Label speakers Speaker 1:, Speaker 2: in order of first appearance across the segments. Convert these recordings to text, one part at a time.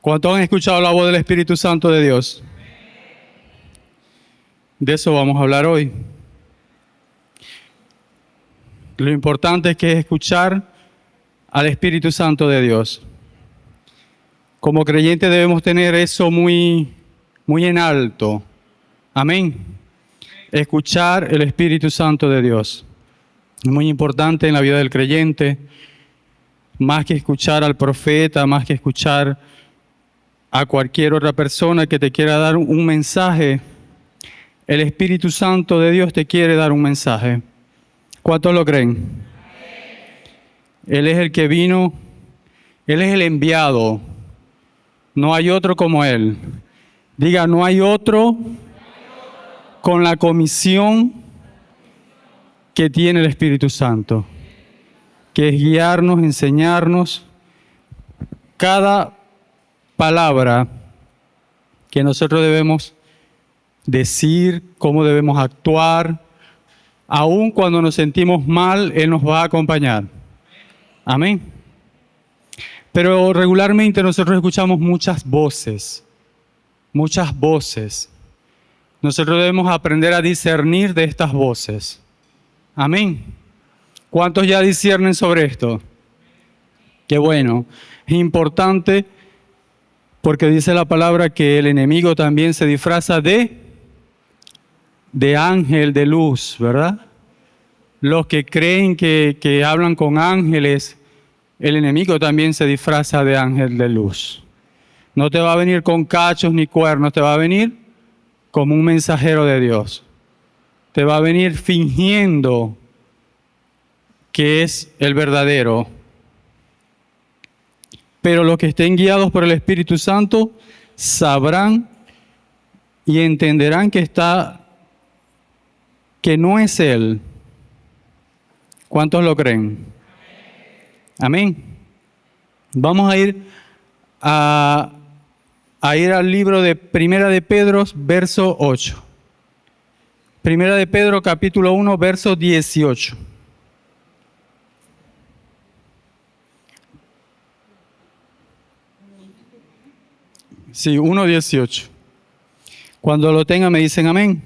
Speaker 1: ¿Cuántos han escuchado la voz del Espíritu Santo de Dios? De eso vamos a hablar hoy. Lo importante es que es escuchar al Espíritu Santo de Dios. Como creyentes debemos tener eso muy en alto. Amén. Escuchar el Espíritu Santo de Dios. Es muy importante en la vida del creyente, más que escuchar al profeta, más que escuchar a cualquier otra persona que te quiera dar un mensaje. El Espíritu Santo de Dios te quiere dar un mensaje. ¿Cuántos lo creen? Él es el que vino, Él es el enviado. No hay otro como Él. Diga, no hay otro con la comisión que tiene el Espíritu Santo, que es guiarnos, enseñarnos. Cada palabra que nosotros debemos decir, cómo debemos actuar, aun cuando nos sentimos mal, Él nos va a acompañar. Amén. Pero regularmente nosotros escuchamos muchas voces. Nosotros debemos aprender a discernir de estas voces. Amén. ¿Cuántos ya disciernen sobre esto? Qué bueno. Es importante porque dice la palabra que el enemigo también se disfraza de ángel de luz, ¿verdad? Los que creen que hablan con ángeles, el enemigo también se disfraza de ángel de luz. No te va a venir con cachos ni cuernos, te va a venir como un mensajero de Dios. Te va a venir fingiendo que es el verdadero. Pero los que estén guiados por el Espíritu Santo sabrán y entenderán que no es Él. ¿Cuántos lo creen? Amén. Vamos a ir al libro de Primera de Pedro, verso 8. Primera de Pedro, capítulo 1, verso 18. Sí, 1:18. Cuando lo tengan me dicen amén.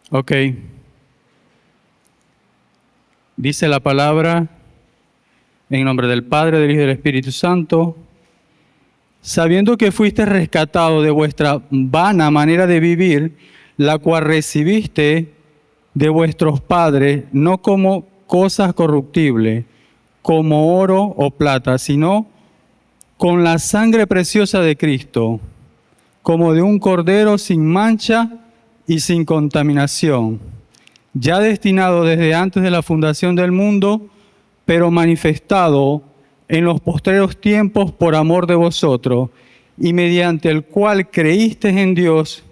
Speaker 1: Ok. Dice la palabra en nombre del Padre, del Hijo y del Espíritu Santo. Sabiendo que fuiste rescatado de vuestra vana manera de vivir, la cual recibiste de vuestros padres, no como cosas corruptibles, como oro o plata, sino con la sangre preciosa de Cristo, como de un cordero sin mancha y sin contaminación, ya destinado desde antes de la fundación del mundo, pero manifestado en los postreros tiempos por amor de vosotros, y mediante el cual creísteis en Dios,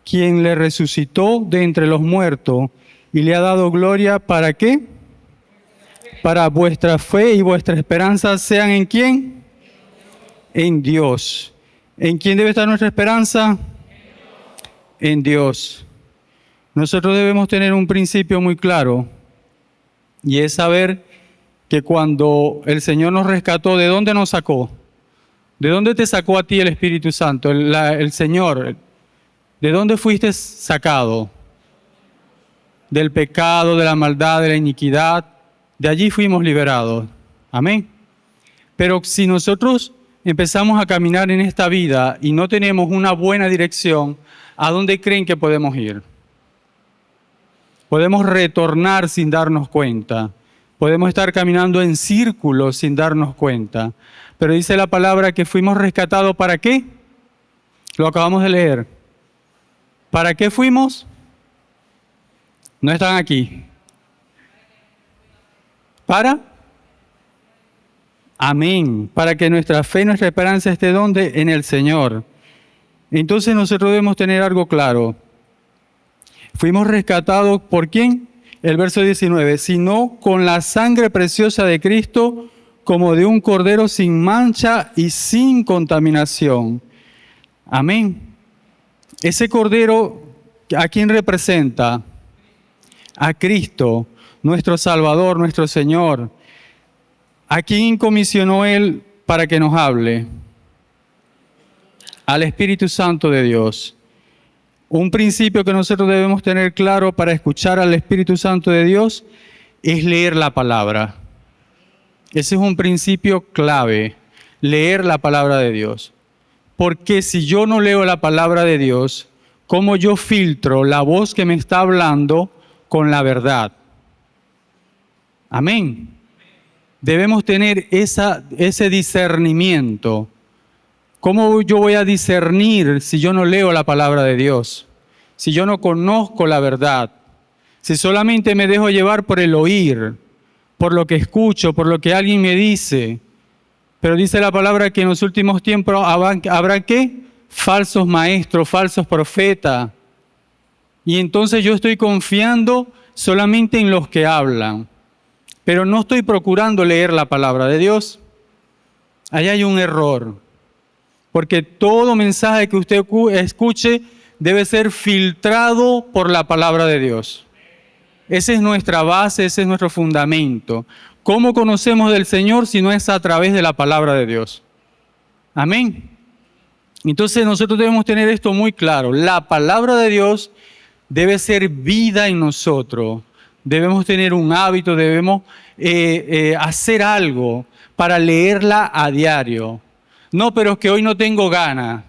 Speaker 1: quien le resucitó de entre los muertos y le ha dado gloria. ¿Para qué? Para vuestra fe y vuestra esperanza sean ¿en quién? En Dios. ¿En quién debe estar nuestra esperanza? En Dios. Nosotros debemos tener un principio muy claro, y es saber que cuando el Señor nos rescató, ¿de dónde nos sacó? ¿De dónde te sacó a ti el Espíritu Santo, el Señor? ¿De dónde fuiste sacado? Del pecado, de la maldad, de la iniquidad. De allí fuimos liberados. Amén. Pero si nosotros empezamos a caminar en esta vida y no tenemos una buena dirección, ¿a dónde creen que podemos ir? Podemos retornar sin darnos cuenta. Podemos estar caminando en círculos sin darnos cuenta. Pero dice la palabra que fuimos rescatados, ¿para qué? Lo acabamos de leer. ¿Para qué fuimos? No están aquí. ¿Para? Amén. Para que nuestra fe y nuestra esperanza esté ¿dónde? En el Señor. Entonces nosotros debemos tener algo claro. Fuimos rescatados ¿por quién? El verso 19. Sino con la sangre preciosa de Cristo, como de un cordero sin mancha y sin contaminación. Amén. Ese cordero, ¿a quién representa? A Cristo, nuestro Salvador, nuestro Señor. ¿A quién comisionó Él para que nos hable. Al Espíritu Santo de Dios. Un principio que nosotros debemos tener claro para escuchar al Espíritu Santo de Dios es leer la palabra. Ese es un principio clave, leer la palabra de Dios. Porque si yo no leo la palabra de Dios, ¿cómo yo filtro la voz que me está hablando con la verdad? Amén. Debemos tener ese discernimiento. ¿Cómo yo voy a discernir si yo no leo la palabra de Dios? Si yo no conozco la verdad. Si solamente me dejo llevar por el oír, por lo que escucho, por lo que alguien me dice. Pero dice la palabra que en los últimos tiempos habrá ¿qué? Falsos maestros, falsos profetas. Y entonces yo estoy confiando solamente en los que hablan. Pero no estoy procurando leer la palabra de Dios. Ahí hay un error. Porque todo mensaje que usted escuche debe ser filtrado por la palabra de Dios. Esa es nuestra base, ese es nuestro fundamento. ¿Cómo conocemos del Señor si no es a través de la palabra de Dios? Amén. Entonces nosotros debemos tener esto muy claro. La palabra de Dios debe ser vida en nosotros. Debemos tener un hábito, debemos hacer algo para leerla a diario. No, pero es que hoy no tengo ganas.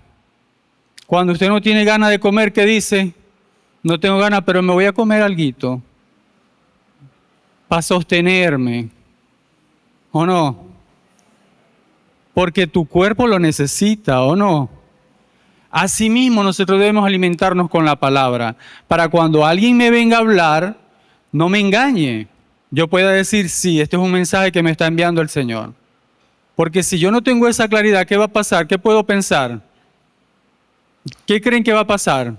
Speaker 1: Cuando usted no tiene ganas de comer, ¿qué dice? No tengo ganas, pero me voy a comer alguito para sostenerme. ¿O no? Porque tu cuerpo lo necesita, ¿o no? Asimismo, nosotros debemos alimentarnos con la palabra, para cuando alguien me venga a hablar, no me engañe. Yo pueda decir, sí, este es un mensaje que me está enviando el Señor. Porque si yo no tengo esa claridad, ¿qué va a pasar? ¿Qué puedo pensar? ¿Qué creen que va a pasar?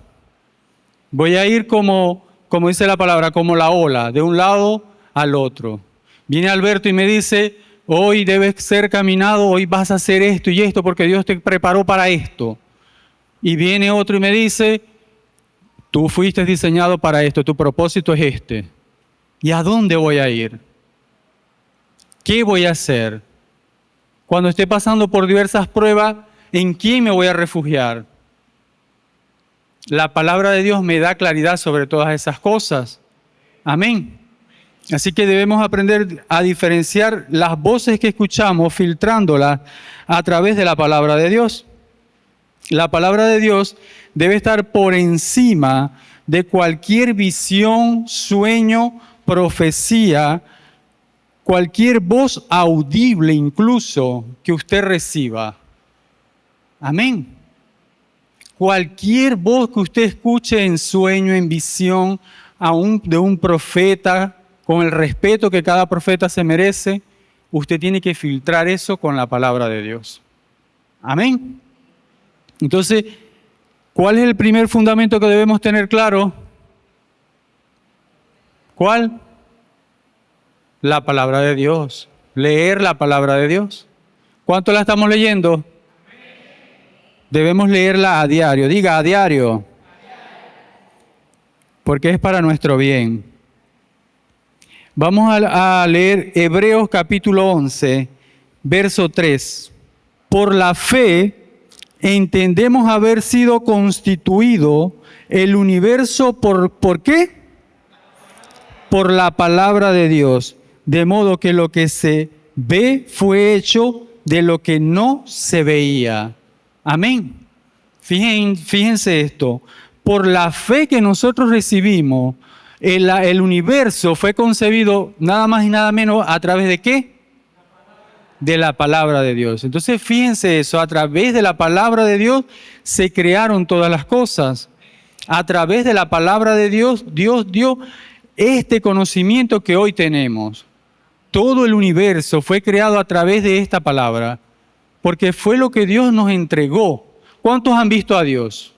Speaker 1: Voy a ir como dice la palabra, como la ola, de un lado al otro. Viene Alberto y me dice, hoy debes ser caminado, hoy vas a hacer esto y esto porque Dios te preparó para esto. Y viene otro y me dice, tú fuiste diseñado para esto, tu propósito es este. ¿Y a dónde voy a ir? ¿Qué voy a hacer? Cuando esté pasando por diversas pruebas, ¿en quién me voy a refugiar? La palabra de Dios me da claridad sobre todas esas cosas. Amén. Así que debemos aprender a diferenciar las voces que escuchamos, filtrándolas a través de la palabra de Dios. La palabra de Dios debe estar por encima de cualquier visión, sueño, profecía, cualquier voz audible incluso que usted reciba. Amén. Cualquier voz que usted escuche en sueño, en visión, aún de un profeta, con el respeto que cada profeta se merece, usted tiene que filtrar eso con la palabra de Dios. Amén. Entonces, ¿cuál es el primer fundamento que debemos tener claro? ¿Cuál? La palabra de Dios. Leer la palabra de Dios. ¿Cuánto la estamos leyendo? Debemos leerla a diario. Diga, a diario. Porque es para nuestro bien. Vamos a leer Hebreos capítulo 11, verso 3. Por la fe entendemos haber sido constituido el universo ¿por qué? Por la palabra de Dios. De modo que lo que se ve fue hecho de lo que no se veía. Amén. Fíjense esto. Por la fe que nosotros recibimos, el universo fue concebido nada más y nada menos a través de ¿qué? De la palabra de Dios. Entonces fíjense eso, a través de la palabra de Dios se crearon todas las cosas. A través de la palabra de Dios, Dios dio este conocimiento que hoy tenemos. Todo el universo fue creado a través de esta palabra, porque fue lo que Dios nos entregó. ¿Cuántos han visto a Dios?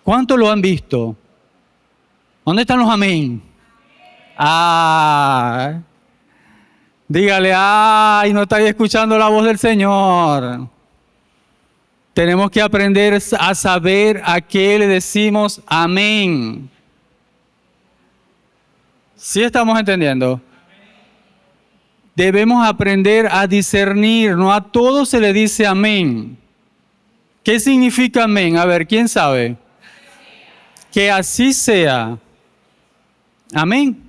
Speaker 1: ¿Cuántos lo han visto? ¿Dónde están los amén? Ah, dígale, ay, no estáis escuchando la voz del Señor. Tenemos que aprender a saber a qué le decimos amén. ¿Sí estamos entendiendo? debemos aprender a discernir. No a todo se le dice amén. ¿Qué significa amén? A ver, ¿quién sabe? Que así sea. Amén.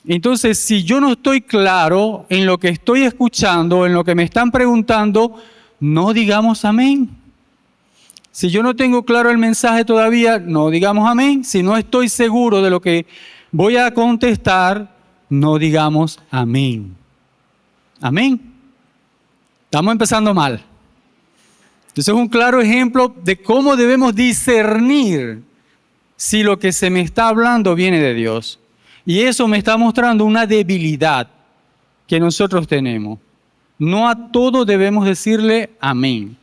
Speaker 1: Entonces, si yo no estoy claro en lo que estoy escuchando, en lo que me están preguntando, no digamos amén. Si yo no tengo claro el mensaje todavía, no digamos amén. Si no estoy seguro de lo que voy a contestar, no digamos amén. Amén. Estamos empezando mal. Entonces es un claro ejemplo de cómo debemos discernir si lo que se me está hablando viene de Dios. Y eso me está mostrando una debilidad que nosotros tenemos. No a todo debemos decirle amén.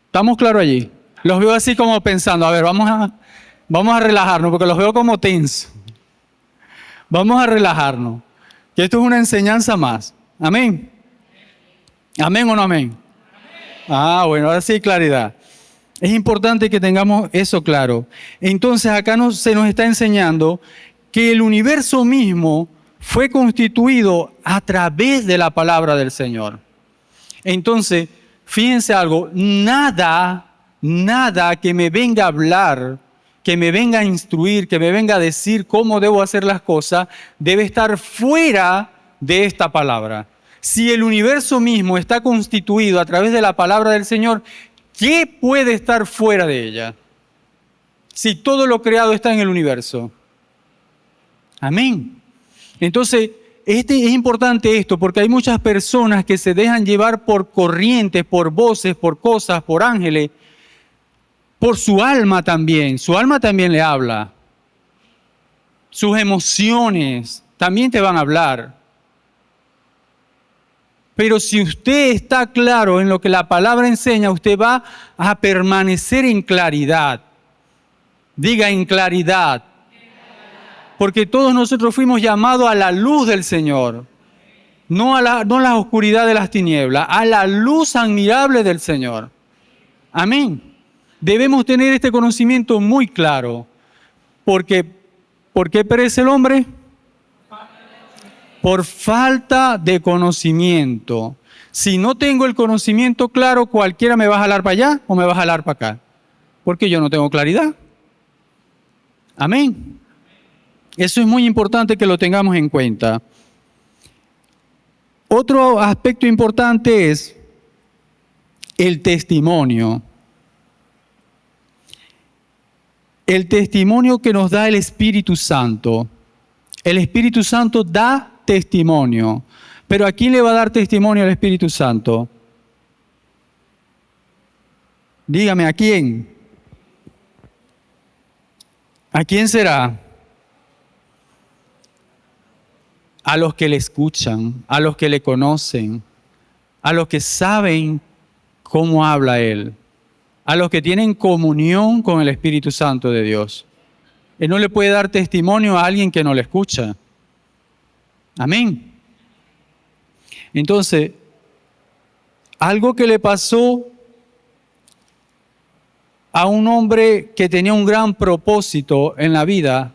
Speaker 1: ¿Estamos claros allí? Los veo así como pensando, a ver, vamos a relajarnos porque los veo como tensos. Vamos a relajarnos, que esto es una enseñanza más. Amén. ¿Amén o no amén? Ah, bueno, ahora sí claridad. Es importante que tengamos eso claro. Entonces acá se nos está enseñando que el universo mismo fue constituido a través de la palabra del Señor. Entonces, fíjense algo, nada que me venga a hablar, que me venga a instruir, que me venga a decir cómo debo hacer las cosas, debe estar fuera de esta palabra. Si el universo mismo está constituido a través de la palabra del Señor, ¿qué puede estar fuera de ella? Si todo lo creado está en el universo. Amén. Entonces, es importante esto porque hay muchas personas que se dejan llevar por corrientes, por voces, por cosas, por ángeles, por su alma también. Su alma también le habla. Sus emociones también te van a hablar. Pero si usted está claro en lo que la palabra enseña, usted va a permanecer en claridad. Diga en claridad. Porque todos nosotros fuimos llamados a la luz del Señor. No a la oscuridad de las tinieblas, a la luz admirable del Señor. Amén. Debemos tener este conocimiento muy claro. Porque, ¿por qué perece el hombre? Por falta de conocimiento. Si no tengo el conocimiento claro, cualquiera me va a jalar para allá o me va a jalar para acá. Porque yo no tengo claridad. Amén. Eso es muy importante que lo tengamos en cuenta. Otro aspecto importante es el testimonio. El testimonio que nos da el Espíritu Santo. El Espíritu Santo da testimonio. Pero ¿a quién le va a dar testimonio el Espíritu Santo? Dígame, ¿a quién? ¿A quién será? A los que le escuchan, a los que le conocen, a los que saben cómo habla Él, a los que tienen comunión con el Espíritu Santo de Dios. Él no le puede dar testimonio a alguien que no le escucha. Amén. Entonces, algo que le pasó a un hombre que tenía un gran propósito en la vida,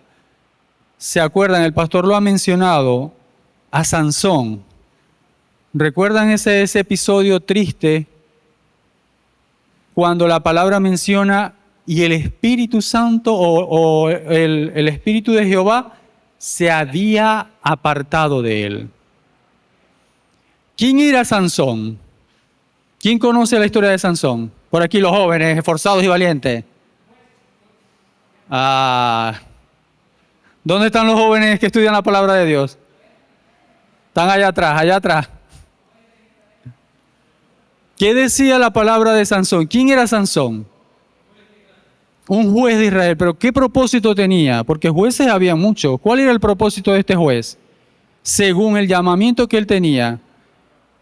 Speaker 1: ¿se acuerdan? El pastor lo ha mencionado, a Sansón. ¿Recuerdan ese episodio triste cuando la palabra menciona y el Espíritu Santo o el Espíritu de Jehová se había apartado de él? ¿Quién era Sansón? ¿Quién conoce la historia de Sansón? Por aquí los jóvenes, esforzados y valientes. ¿Dónde están los jóvenes que estudian la palabra de Dios? Están allá atrás, allá atrás. ¿Qué decía la palabra de Sansón? ¿Quién era Sansón? Un juez de Israel. ¿Pero qué propósito tenía? Porque jueces había muchos. ¿Cuál era el propósito de este juez? Según el llamamiento que él tenía,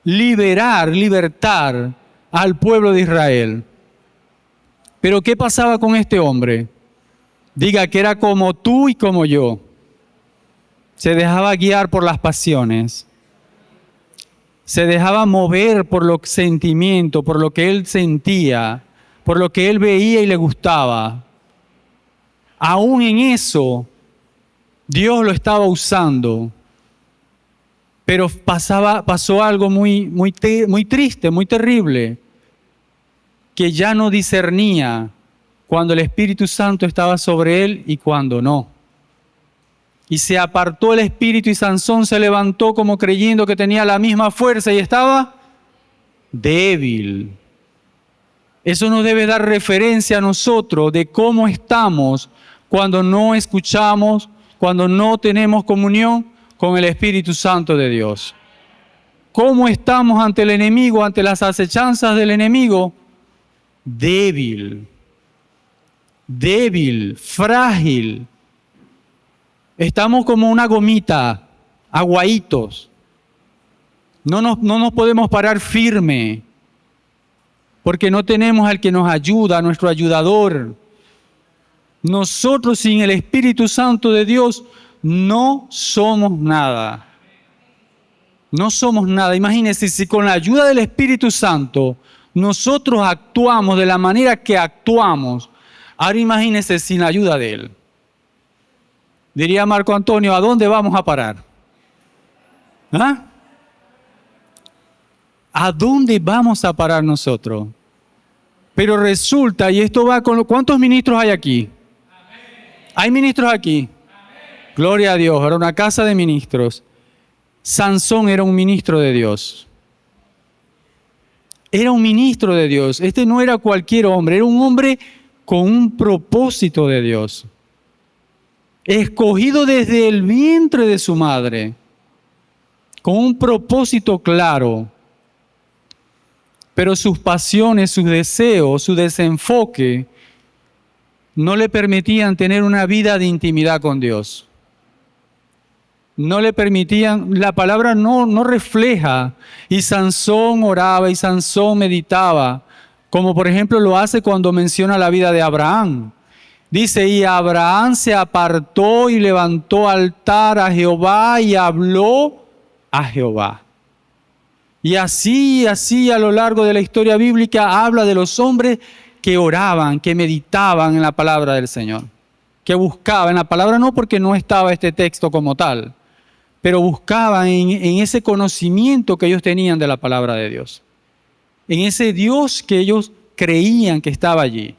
Speaker 1: libertar al pueblo de Israel. ¿Pero qué pasaba con este hombre? Diga que era como tú y como yo. Se dejaba guiar por las pasiones. Se dejaba mover por los sentimientos, por lo que él sentía, por lo que él veía y le gustaba. Aún en eso, Dios lo estaba usando. Pero pasó algo muy triste, muy terrible, que ya no discernía cuando el Espíritu Santo estaba sobre él y cuando no. Y se apartó el Espíritu y Sansón se levantó como creyendo que tenía la misma fuerza y estaba débil. Eso nos debe dar referencia a nosotros de cómo estamos cuando no escuchamos, cuando no tenemos comunión con el Espíritu Santo de Dios. ¿Cómo estamos ante el enemigo, ante las acechanzas del enemigo? Débil, frágil. Estamos como una gomita, aguaditos. No nos podemos parar firme, porque no tenemos al que nos ayuda, nuestro ayudador. Nosotros sin el Espíritu Santo de Dios no somos nada. No somos nada. Imagínense si con la ayuda del Espíritu Santo nosotros actuamos de la manera que actuamos. Ahora imagínense sin la ayuda de Él. Diría Marco Antonio, ¿a dónde vamos a parar? ¿Ah? ¿A dónde vamos a parar nosotros? Pero resulta, y esto va con... ¿Cuántos ministros hay aquí? ¿Hay ministros aquí? Gloria a Dios, era una casa de ministros. Sansón era un ministro de Dios. Era un ministro de Dios. Este no era cualquier hombre, era un hombre con un propósito de Dios. Escogido desde el vientre de su madre, con un propósito claro. Pero sus pasiones, sus deseos, su desenfoque no le permitían tener una vida de intimidad con Dios. No le permitían, la palabra no refleja. Y Sansón oraba y Sansón meditaba, como por ejemplo lo hace cuando menciona la vida de Abraham. Dice, y Abraham se apartó y levantó altar a Jehová y habló a Jehová. Y así a lo largo de la historia bíblica habla de los hombres que oraban, que meditaban en la palabra del Señor, que buscaban en la palabra, no porque no estaba este texto como tal, pero buscaban en ese conocimiento que ellos tenían de la palabra de Dios, en ese Dios que ellos creían que estaba allí.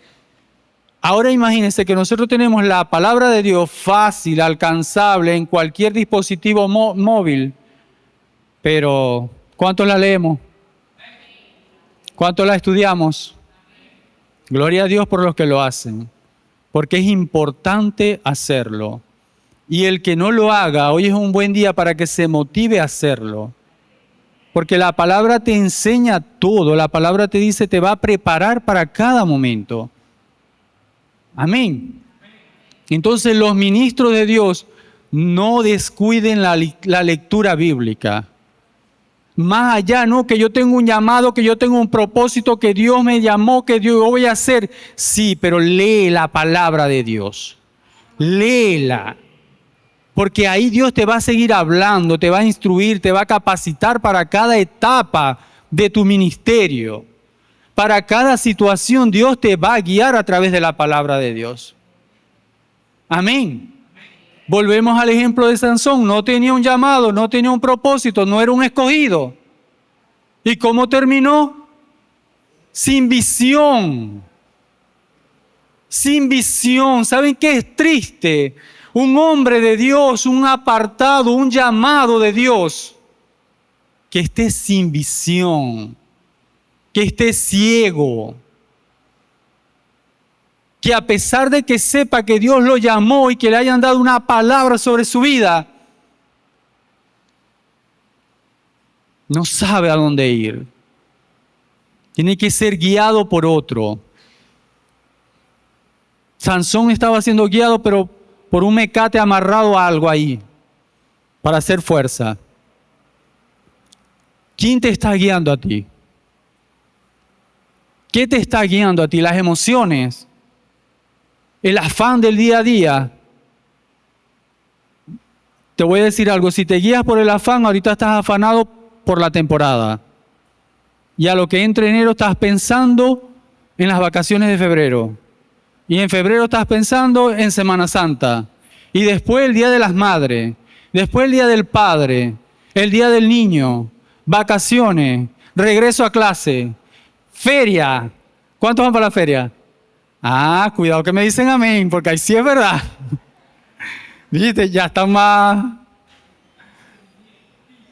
Speaker 1: Ahora imagínense que nosotros tenemos la palabra de Dios fácil, alcanzable en cualquier dispositivo móvil, pero ¿cuántos la leemos? ¿Cuántos la estudiamos? Gloria a Dios por los que lo hacen, porque es importante hacerlo. Y el que no lo haga, hoy es un buen día para que se motive a hacerlo. Porque la palabra te enseña todo, la palabra te dice, te va a preparar para cada momento. Amén. Entonces los ministros de Dios no descuiden la lectura bíblica. Más allá, no, que yo tengo un llamado, que yo tengo un propósito, que Dios me llamó, que yo voy a hacer. Sí, pero lee la palabra de Dios. Léela. Porque ahí Dios te va a seguir hablando, te va a instruir, te va a capacitar para cada etapa de tu ministerio. Para cada situación Dios te va a guiar a través de la palabra de Dios. Amén. Volvemos al ejemplo de Sansón. No tenía un llamado, no tenía un propósito, no era un escogido. ¿Y cómo terminó? Sin visión. Sin visión. ¿Saben qué es triste? Un hombre de Dios, un apartado, un llamado de Dios, que esté sin visión, que esté ciego, que a pesar de que sepa que Dios lo llamó y que le hayan dado una palabra sobre su vida, no sabe a dónde ir. Tiene que ser guiado por otro. Sansón estaba siendo guiado, pero por un mecate amarrado a algo ahí, para hacer fuerza. ¿Quién te está guiando a ti? ¿Qué te está guiando a ti? ¿Las emociones? ¿El afán del día a día? Te voy a decir algo, si te guías por el afán, ahorita estás afanado por la temporada. Y a lo que entre enero estás pensando en las vacaciones de febrero. Y en febrero estás pensando en Semana Santa. Y después el Día de las Madres. Después el Día del Padre. el día del niño, vacaciones, regreso a clase, feria. ¿Cuántos van para la feria? Ah, cuidado que me dicen amén, porque ahí sí es verdad. ¿Viste? Ya están más...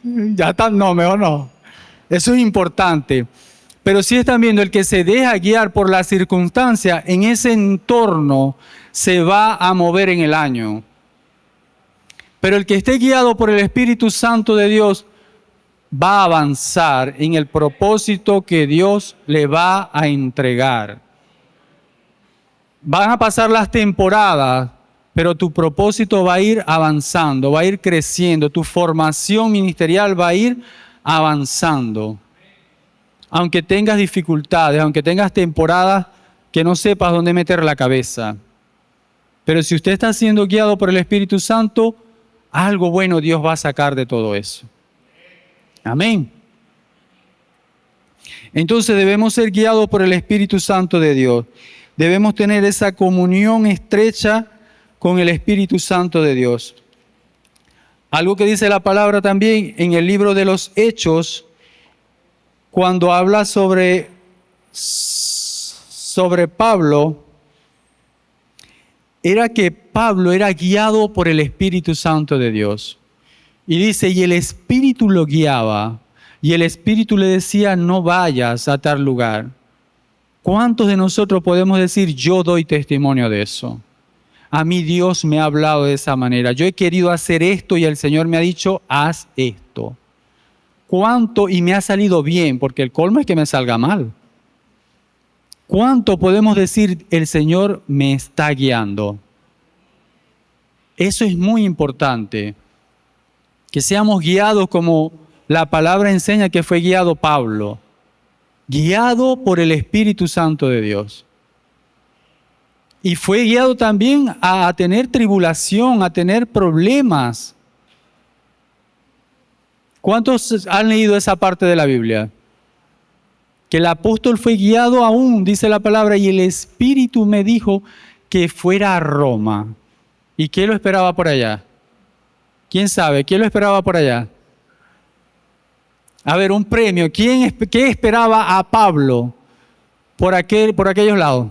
Speaker 1: Ya están... No, mejor no. Eso es importante. Pero sí están viendo, el que se deja guiar por la circunstancia, en ese entorno se va a mover en el año. Pero el que esté guiado por el Espíritu Santo de Dios va a avanzar en el propósito que Dios le va a entregar. Van a pasar las temporadas, pero tu propósito va a ir avanzando, va a ir creciendo, tu formación ministerial va a ir avanzando. Aunque tengas dificultades, aunque tengas temporadas que no sepas dónde meter la cabeza. Pero si usted está siendo guiado por el Espíritu Santo, algo bueno Dios va a sacar de todo eso. Amén. Entonces debemos ser guiados por el Espíritu Santo de Dios. Debemos tener esa comunión estrecha con el Espíritu Santo de Dios. Algo que dice la palabra también en el libro de los Hechos, cuando habla sobre Pablo, era que Pablo era guiado por el Espíritu Santo de Dios. Y dice, y el Espíritu lo guiaba, y el Espíritu le decía, no vayas a tal lugar. ¿Cuántos de nosotros podemos decir, yo doy testimonio de eso? A mí Dios me ha hablado de esa manera. Yo he querido hacer esto y el Señor me ha dicho, haz esto. ¿Cuánto? Y me ha salido bien, porque el colmo es que me salga mal. ¿Cuánto podemos decir, el Señor me está guiando? Eso es muy importante. Que seamos guiados como la palabra enseña que fue guiado Pablo. Guiado por el Espíritu Santo de Dios. Y fue guiado también a tener tribulación, a tener problemas. ¿Cuántos han leído esa parte de la Biblia? Que el apóstol fue guiado aún, dice la palabra, y el Espíritu me dijo que fuera a Roma. ¿Y qué lo esperaba por allá? ¿Quién sabe? ¿Quién lo esperaba por allá? A ver, un premio. ¿Qué esperaba a Pablo por aquellos lados?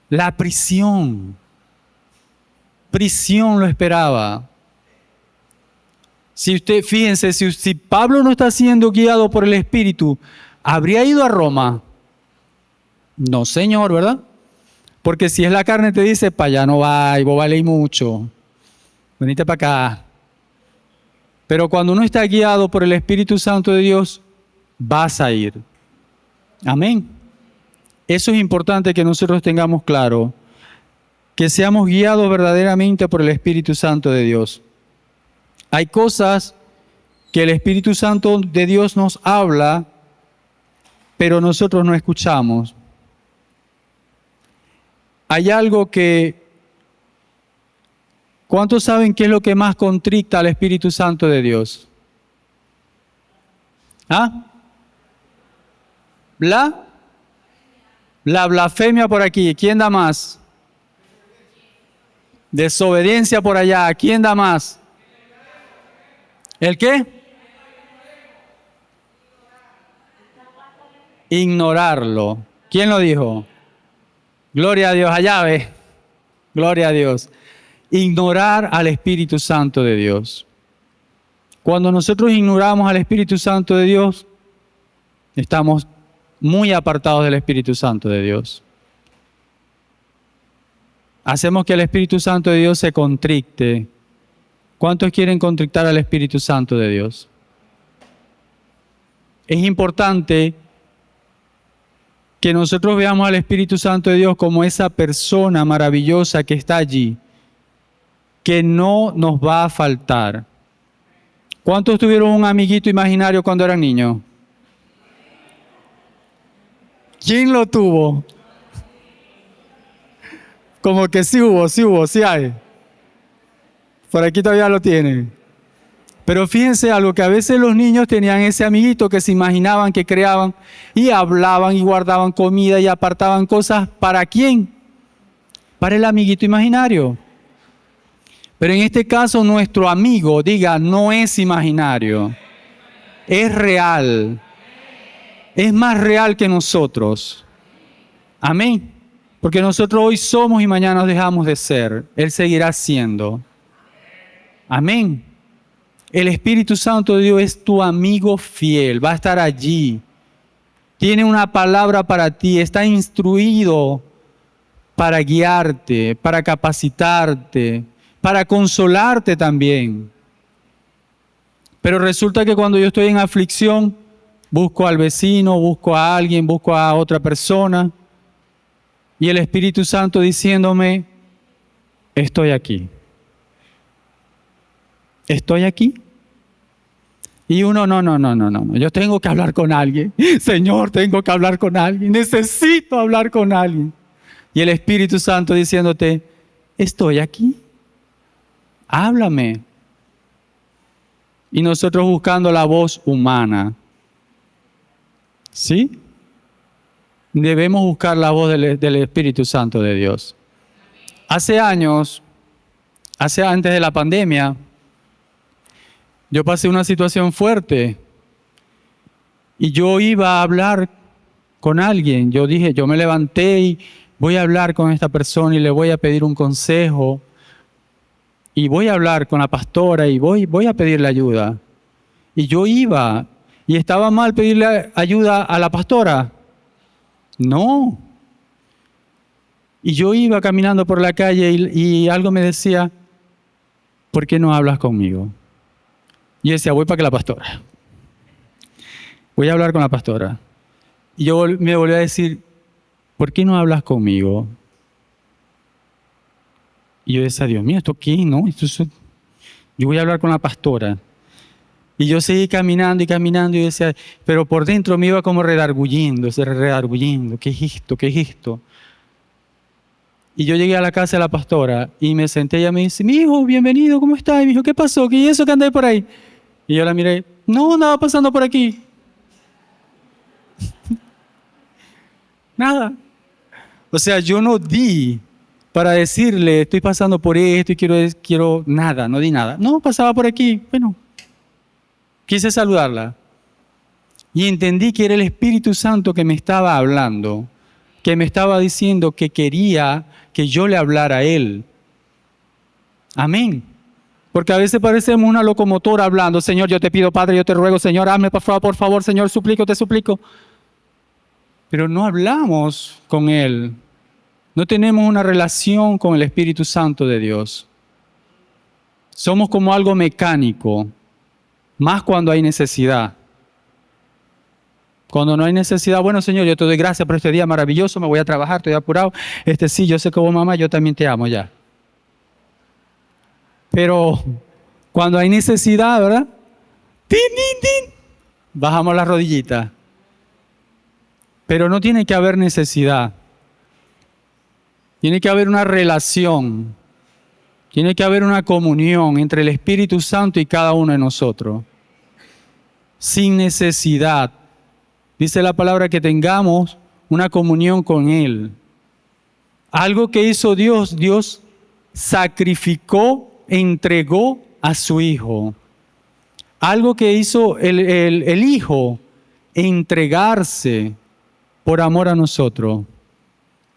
Speaker 1: La prisión. Prisión lo esperaba. Fíjense, si Pablo no está siendo guiado por el Espíritu, ¿habría ido a Roma? No, Señor, ¿verdad? Porque si es la carne te dice, para allá no va, y vos valéis mucho. Venite para acá. Pero cuando uno está guiado por el Espíritu Santo de Dios, vas a ir. Amén. Eso es importante que nosotros tengamos claro, que seamos guiados verdaderamente por el Espíritu Santo de Dios. Hay cosas que el Espíritu Santo de Dios nos habla, pero nosotros no escuchamos. Hay algo que... ¿Cuántos saben qué es lo que más contricta al Espíritu Santo de Dios? ¿Ah? La blasfemia por aquí. ¿Quién da más? Desobediencia por allá. ¿Quién da más? ¿El qué? Ignorarlo. ¿Quién lo dijo? Gloria a Dios. Allá ve. Gloria a Dios. Ignorar al Espíritu Santo de Dios. Cuando nosotros ignoramos al Espíritu Santo de Dios, estamos muy apartados del Espíritu Santo de Dios. Hacemos que el Espíritu Santo de Dios se contricte. ¿Cuántos quieren contrictar al Espíritu Santo de Dios? Es importante que nosotros veamos al Espíritu Santo de Dios como esa persona maravillosa que está allí, que no nos va a faltar. ¿Cuántos tuvieron un amiguito imaginario cuando eran niños? ¿Quién lo tuvo? Como que sí hubo, sí hay. Por aquí todavía lo tienen. Pero fíjense algo, que a veces los niños tenían ese amiguito que se imaginaban, que creaban, y hablaban y guardaban comida y apartaban cosas. ¿Para quién? Para el amiguito imaginario. Pero en este caso nuestro amigo, diga, no es imaginario, es real, es más real que nosotros. Amén. Porque nosotros hoy somos y mañana nos dejamos de ser. Él seguirá siendo. Amén. El Espíritu Santo de Dios es tu amigo fiel, va a estar allí. Tiene una palabra para ti, está instruido para guiarte, para capacitarte, para consolarte también. Pero resulta que cuando yo estoy en aflicción, busco al vecino, busco a alguien, busco a otra persona, y el Espíritu Santo diciéndome, estoy aquí. ¿Estoy aquí? Y uno, no, yo tengo que hablar con alguien. Señor, tengo que hablar con alguien, necesito hablar con alguien. Y el Espíritu Santo diciéndote, estoy aquí, háblame. Y nosotros buscando la voz humana. ¿Sí? Debemos buscar la voz del Espíritu Santo de Dios. Hace años, antes de la pandemia, yo pasé una situación fuerte y yo iba a hablar con alguien. Yo dije, yo me levanté y voy a hablar con esta persona y le voy a pedir un consejo. Y voy a hablar con la pastora y voy a pedirle ayuda. Y yo iba, y estaba mal pedirle ayuda a la pastora. No. Y yo iba caminando por la calle y algo me decía, ¿por qué no hablas conmigo? Y yo decía, voy para que la pastora. Voy a hablar con la pastora. Y yo me volví a decir, ¿por qué no hablas conmigo? Y yo decía, Dios mío, ¿esto qué? No, yo voy a hablar con la pastora. Y yo seguí caminando y decía, pero por dentro me iba como redarguyendo. ¿Qué es esto? ¿Qué es esto? Y yo llegué a la casa de la pastora y me senté y ella me dice, mi hijo, bienvenido, ¿cómo estás? Y me dijo, ¿qué pasó? ¿Qué es eso que andáis por ahí? Y yo la miré, no, nada pasando por aquí. Nada. O sea, yo no di para decirle, estoy pasando por esto y quiero nada, no di nada. No, pasaba por aquí, bueno, quise saludarla. Y entendí que era el Espíritu Santo que me estaba hablando, que me estaba diciendo que quería que yo le hablara a Él. Amén. Porque a veces parecemos una locomotora hablando, Señor, yo te pido, Padre, yo te ruego, Señor, hazme por favor, Señor, suplico, te suplico. Pero no hablamos con Él. No tenemos una relación con el Espíritu Santo de Dios. Somos como algo mecánico, más cuando hay necesidad. Cuando no hay necesidad, bueno, Señor, yo te doy gracias por este día maravilloso, me voy a trabajar, estoy apurado. Sí, yo sé que vos, mamá, yo también te amo ya. Pero cuando hay necesidad, ¿verdad? ¡Tin, tin, tin! Bajamos las rodillitas. Pero no tiene que haber necesidad. Tiene que haber una relación. Tiene que haber una comunión entre el Espíritu Santo y cada uno de nosotros. Sin necesidad. Dice la palabra que tengamos una comunión con Él. Algo que hizo Dios, Dios sacrificó, entregó a su Hijo. Algo que hizo el Hijo, entregarse por amor a nosotros.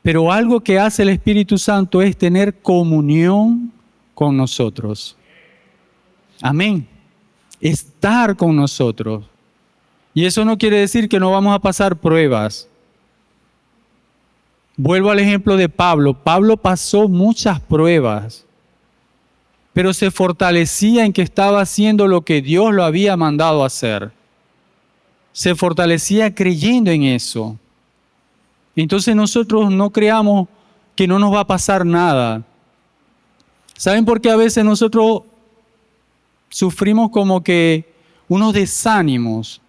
Speaker 1: Pero algo que hace el Espíritu Santo es tener comunión con nosotros. Amén. Estar con nosotros. Y eso no quiere decir que no vamos a pasar pruebas. Vuelvo al ejemplo de Pablo. Pablo pasó muchas pruebas, pero se fortalecía en que estaba haciendo lo que Dios lo había mandado hacer. Se fortalecía creyendo en eso. Entonces nosotros no creamos que no nos va a pasar nada. ¿Saben por qué a veces nosotros sufrimos como que unos desánimos?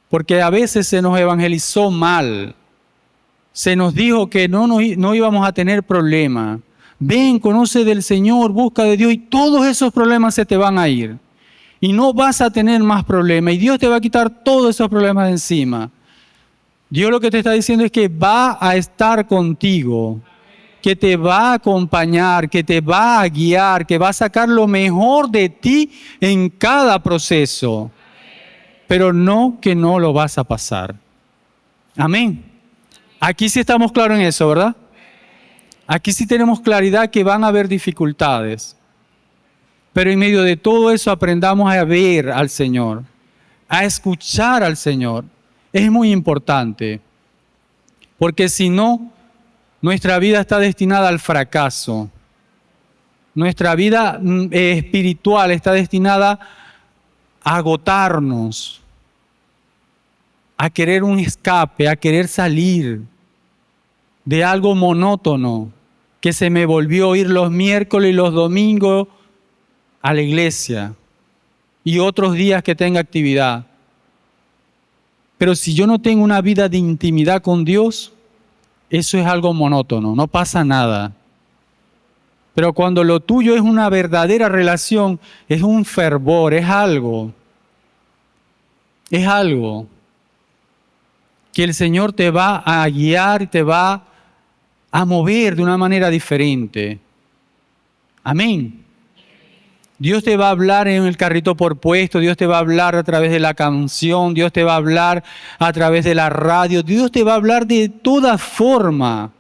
Speaker 1: Porque a veces se nos evangelizó mal. Se nos dijo que no íbamos a tener problemas. Ven, conoce del Señor, busca de Dios y todos esos problemas se te van a ir. Y no vas a tener más problemas y Dios te va a quitar todos esos problemas de encima. Dios lo que te está diciendo es que va a estar contigo. que te va a acompañar, que te va a guiar, que va a sacar lo mejor de ti en cada proceso. Pero no que no lo vas a pasar. Amén. Aquí sí estamos claros en eso, ¿verdad? Aquí sí tenemos claridad que van a haber dificultades. Pero en medio de todo eso aprendamos a ver al Señor, a escuchar al Señor. Es muy importante. Porque si no, nuestra vida está destinada al fracaso. Nuestra vida espiritual está destinada a agotarnos, a querer un escape, a querer salir de algo monótono que se me volvió ir los miércoles y los domingos a la iglesia y otros días que tenga actividad. Pero si yo no tengo una vida de intimidad con Dios, eso es algo monótono, no pasa nada. Pero cuando lo tuyo es una verdadera relación, es un fervor, es algo que el Señor te va a guiar y te va a mover de una manera diferente. Amén. Dios te va a hablar en el carrito por puesto, Dios te va a hablar a través de la canción, Dios te va a hablar a través de la radio, Dios te va a hablar de toda forma,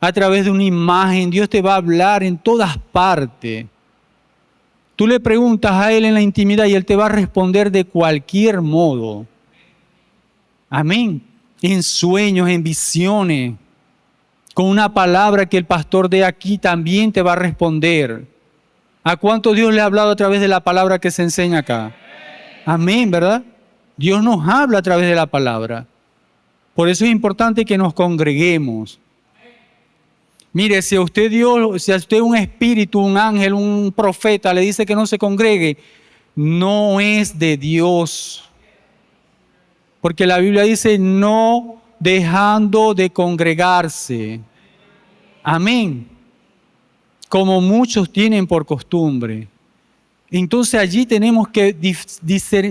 Speaker 1: a través de una imagen, Dios te va a hablar en todas partes. Tú le preguntas a Él en la intimidad y Él te va a responder de cualquier modo. Amén. En sueños, en visiones, con una palabra que el pastor dé aquí también te va a responder. ¿A cuánto Dios le ha hablado a través de la palabra que se enseña acá? Amén, ¿verdad? Dios nos habla a través de la palabra. Por eso es importante que nos congreguemos. Mire, si a usted un espíritu, un ángel, un profeta le dice que no se congregue, no es de Dios. Porque la Biblia dice no dejando de congregarse. Amén. Como muchos tienen por costumbre. Entonces allí tenemos que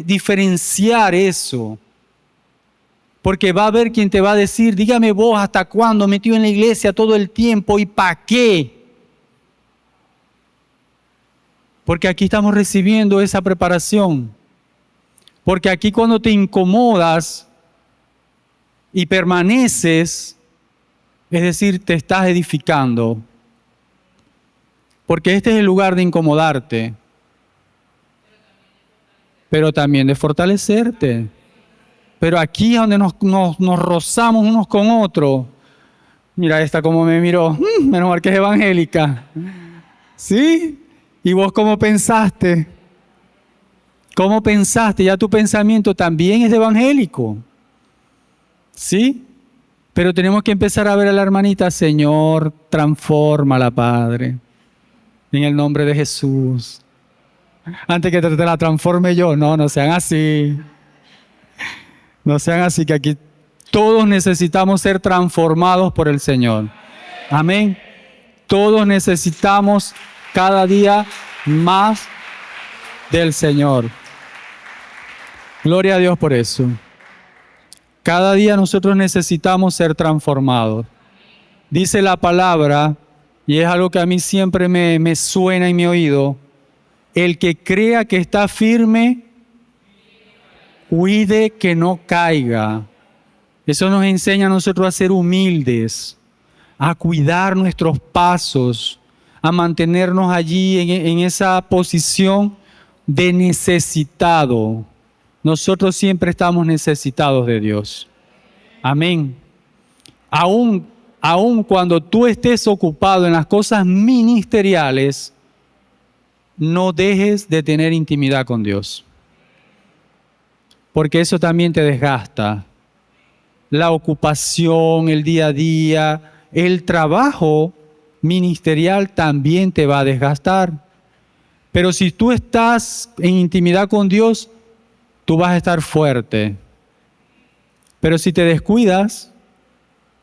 Speaker 1: diferenciar eso. Porque va a haber quien te va a decir, dígame vos, ¿hasta cuándo metido en la iglesia todo el tiempo y para qué? Porque aquí estamos recibiendo esa preparación. Porque aquí cuando te incomodas y permaneces, es decir, te estás edificando. Porque este es el lugar de incomodarte, pero también de fortalecerte. Pero aquí es donde nos rozamos unos con otros. Mira esta como me miró, menos mal que es evangélica. ¿Sí? ¿Y vos cómo pensaste? ¿Cómo pensaste? Ya tu pensamiento también es evangélico. ¿Sí? Pero tenemos que empezar a ver a la hermanita, Señor, transfórmala, Padre. En el nombre de Jesús. Antes que te la transforme yo. No sean así. No sean así, que aquí todos necesitamos ser transformados por el Señor. Amén. Todos necesitamos cada día más del Señor. Gloria a Dios por eso. Cada día nosotros necesitamos ser transformados. Dice la palabra, y es algo que a mí siempre me suena en mi oído, el que crea que está firme, cuide que no caiga. Eso nos enseña a nosotros a ser humildes, a cuidar nuestros pasos, a mantenernos allí en esa posición de necesitado. Nosotros siempre estamos necesitados de Dios. Amén. Aún cuando tú estés ocupado en las cosas ministeriales, no dejes de tener intimidad con Dios. Porque eso también te desgasta. La ocupación, el día a día, el trabajo ministerial también te va a desgastar. Pero si tú estás en intimidad con Dios, tú vas a estar fuerte. Pero si te descuidas,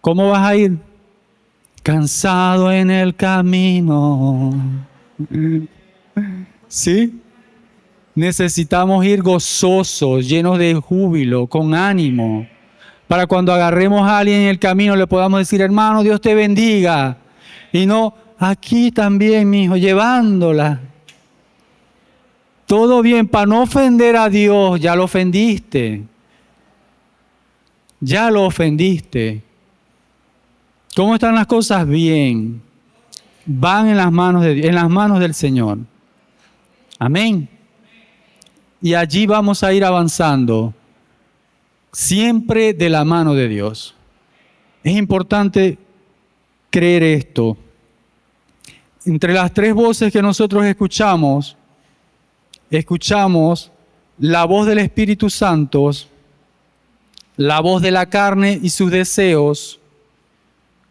Speaker 1: ¿cómo vas a ir? Cansado en el camino. ¿Sí? Necesitamos ir gozosos, llenos de júbilo, con ánimo, para cuando agarremos a alguien en el camino le podamos decir, hermano, Dios te bendiga, Y no, aquí también, mi hijo, llevándola. Todo bien, para no ofender a Dios, ya lo ofendiste. Ya lo ofendiste. ¿Cómo están las cosas? Bien. Van en las manos en las manos del Señor. Amén. Y allí vamos a ir avanzando, siempre de la mano de Dios. Es importante creer esto. Entre las tres voces que nosotros escuchamos la voz del Espíritu Santo, la voz de la carne y sus deseos,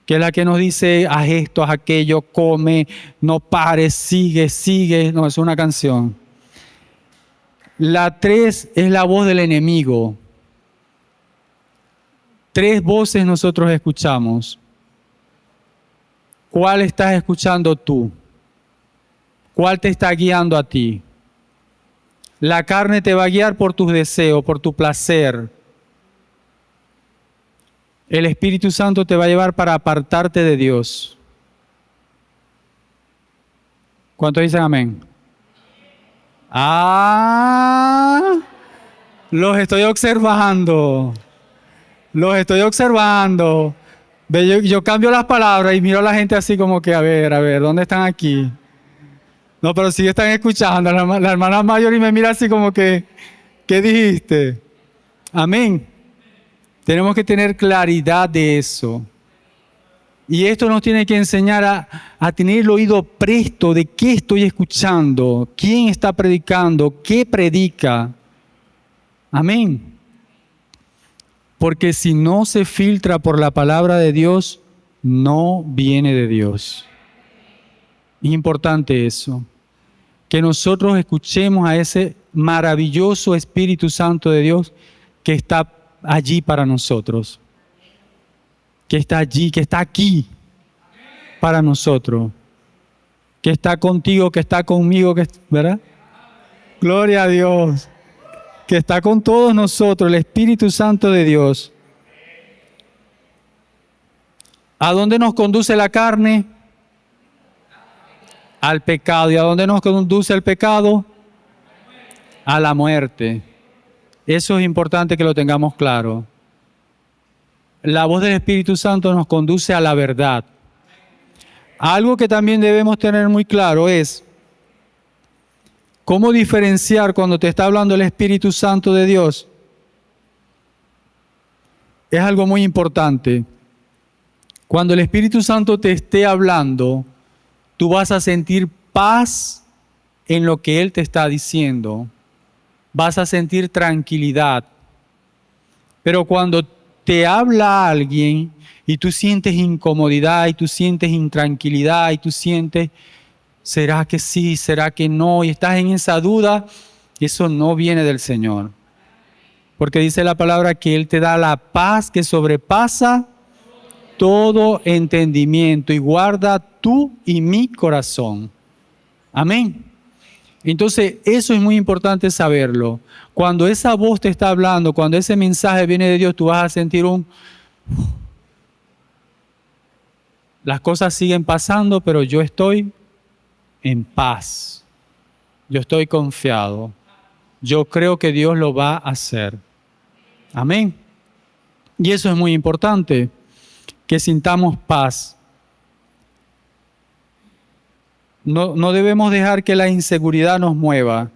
Speaker 1: que es la que nos dice, haz esto, haz aquello, come, no pares, sigue, sigue. No, es una canción. La 3 es la voz del enemigo. 3 voces nosotros escuchamos. ¿Cuál estás escuchando tú? ¿Cuál te está guiando a ti? La carne te va a guiar por tus deseos, por tu placer. El Espíritu Santo te va a llevar para apartarte de Dios. ¿Cuántos dicen amén? Los estoy observando. Los estoy observando. Yo cambio las palabras y miro a la gente así como que, a ver, ¿dónde están aquí? No, pero sí están escuchando. La hermana mayor y me mira así como que, ¿qué dijiste? Amén. Tenemos que tener claridad de eso. Y esto nos tiene que enseñar a tener el oído presto de qué estoy escuchando, quién está predicando, qué predica. Amén. Porque si no se filtra por la palabra de Dios, no viene de Dios. Es importante eso. Que nosotros escuchemos a ese maravilloso Espíritu Santo de Dios que está allí para nosotros. Que está allí, que está aquí para nosotros. Que está contigo, que está conmigo, ¿verdad? Gloria a Dios. Que está con todos nosotros, el Espíritu Santo de Dios. ¿A dónde nos conduce la carne? Al pecado. ¿Y a dónde nos conduce el pecado? A la muerte. Eso es importante que lo tengamos claro. La voz del Espíritu Santo nos conduce a la verdad. Algo que también debemos tener muy claro es cómo diferenciar cuando te está hablando el Espíritu Santo de Dios. Es algo muy importante. Cuando el Espíritu Santo te esté hablando, tú vas a sentir paz en lo que Él te está diciendo. Vas a sentir tranquilidad. Pero cuando te habla alguien y tú sientes incomodidad y tú sientes intranquilidad y tú sientes, ¿será que sí? ¿Será que no? Y estás en esa duda, eso no viene del Señor. Porque dice la palabra que Él te da la paz que sobrepasa todo entendimiento y guarda tu y mi corazón. Amén. Entonces, eso es muy importante saberlo. Cuando esa voz te está hablando, cuando ese mensaje viene de Dios, tú vas a sentir las cosas siguen pasando, pero yo estoy en paz. Yo estoy confiado. Yo creo que Dios lo va a hacer. Amén. Y eso es muy importante, que sintamos paz. No debemos dejar que la inseguridad nos mueva.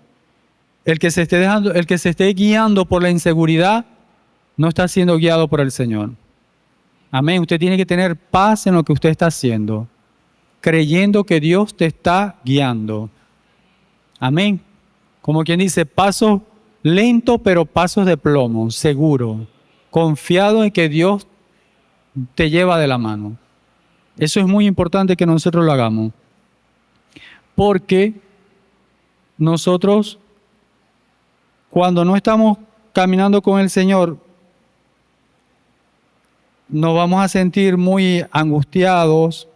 Speaker 1: El que se esté guiando por la inseguridad no está siendo guiado por el Señor. Amén. Usted tiene que tener paz en lo que usted está haciendo, creyendo que Dios te está guiando. Amén. Como quien dice, paso lento, pero pasos de plomo, seguro, confiado en que Dios te lleva de la mano. Eso es muy importante que nosotros lo hagamos. Porque nosotros, cuando no estamos caminando con el Señor, nos vamos a sentir muy angustiados,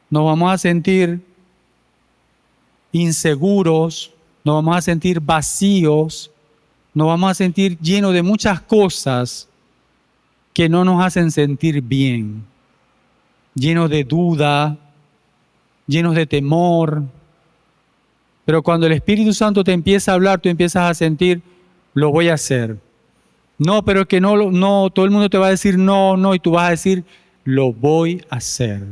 Speaker 1: nos vamos a sentir inseguros, nos vamos a sentir vacíos, nos vamos a sentir llenos de muchas cosas que no nos hacen sentir bien. llenos de duda, llenos de temor. Pero cuando el Espíritu Santo te empieza a hablar, tú empiezas a sentir, lo voy a hacer. No, pero que no, todo el mundo te va a decir no, no, y tú vas a decir, lo voy a hacer.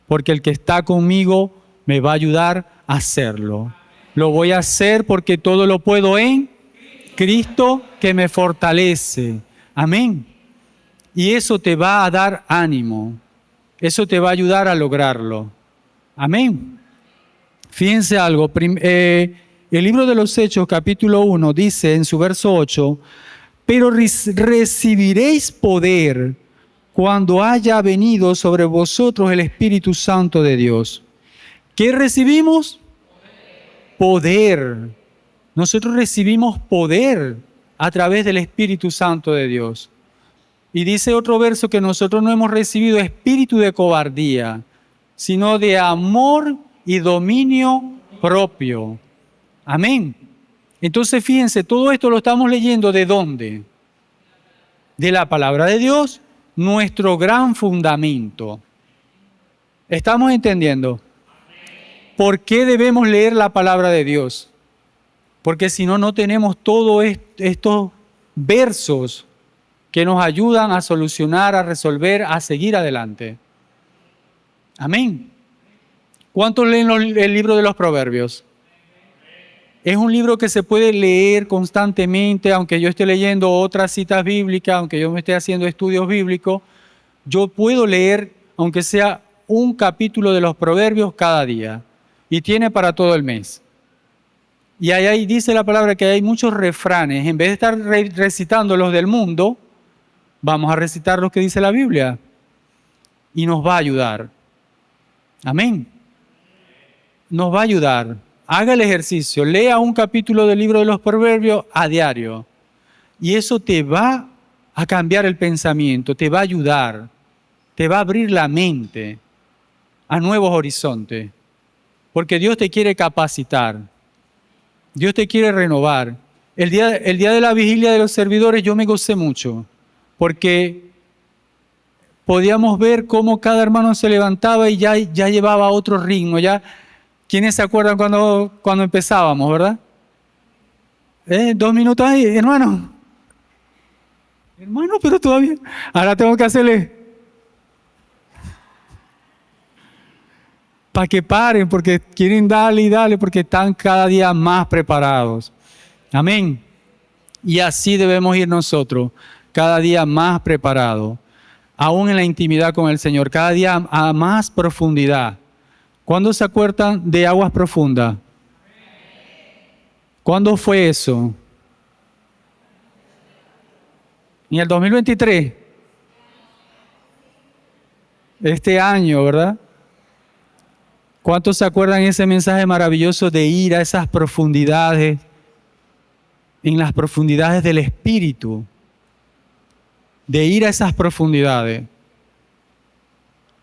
Speaker 1: Porque el que está conmigo me va a ayudar a hacerlo. Lo voy a hacer porque todo lo puedo en Cristo que me fortalece. Amén. Y eso te va a dar ánimo. Eso te va a ayudar a lograrlo. Amén. Fíjense algo. El libro de los Hechos, capítulo 1, dice en su verso 8, pero recibiréis poder cuando haya venido sobre vosotros el Espíritu Santo de Dios. ¿Qué recibimos? Poder. Nosotros recibimos poder a través del Espíritu Santo de Dios. Y dice otro verso que nosotros no hemos recibido espíritu de cobardía, sino de amor y dominio propio. Amén. Entonces fíjense, todo esto lo estamos leyendo ¿de dónde? De la palabra de Dios, nuestro gran fundamento. ¿Estamos entendiendo? ¿Por qué debemos leer la palabra de Dios? Porque si no, no tenemos todos estos versos que nos ayudan a solucionar, a resolver, a seguir adelante. Amén. ¿Cuántos leen el libro de los Proverbios? Es un libro que se puede leer constantemente, aunque yo esté leyendo otras citas bíblicas, aunque yo me esté haciendo estudios bíblicos, yo puedo leer, aunque sea un capítulo de los Proverbios cada día, y tiene para todo el mes. Y ahí dice la palabra que hay muchos refranes. En vez de estar recitando los del mundo, vamos a recitar los que dice la Biblia. Y nos va a ayudar. Amén. Nos va a ayudar. Haga el ejercicio. Lea un capítulo del libro de los Proverbios a diario. Y eso te va a cambiar el pensamiento, te va a ayudar. Te va a abrir la mente a nuevos horizontes. Porque Dios te quiere capacitar. Dios te quiere renovar. El día de la vigilia de los servidores yo me gocé mucho, porque podíamos ver cómo cada hermano se levantaba y ya llevaba otro ritmo. ¿Quiénes se acuerdan cuando empezábamos, verdad? 2 minutos ahí, hermano. Hermano, pero todavía. Ahora tengo que hacerle para que paren, porque quieren darle y darle, porque están cada día más preparados. Amén. Y así debemos ir nosotros, cada día más preparados, aún en la intimidad con el Señor, cada día a más profundidad. ¿Cuándo se acuerdan de aguas profundas? ¿Cuándo fue eso? En el 2023. Este año, ¿verdad? ¿Cuántos se acuerdan ese mensaje maravilloso de ir a esas profundidades, en las profundidades del Espíritu? De ir a esas profundidades.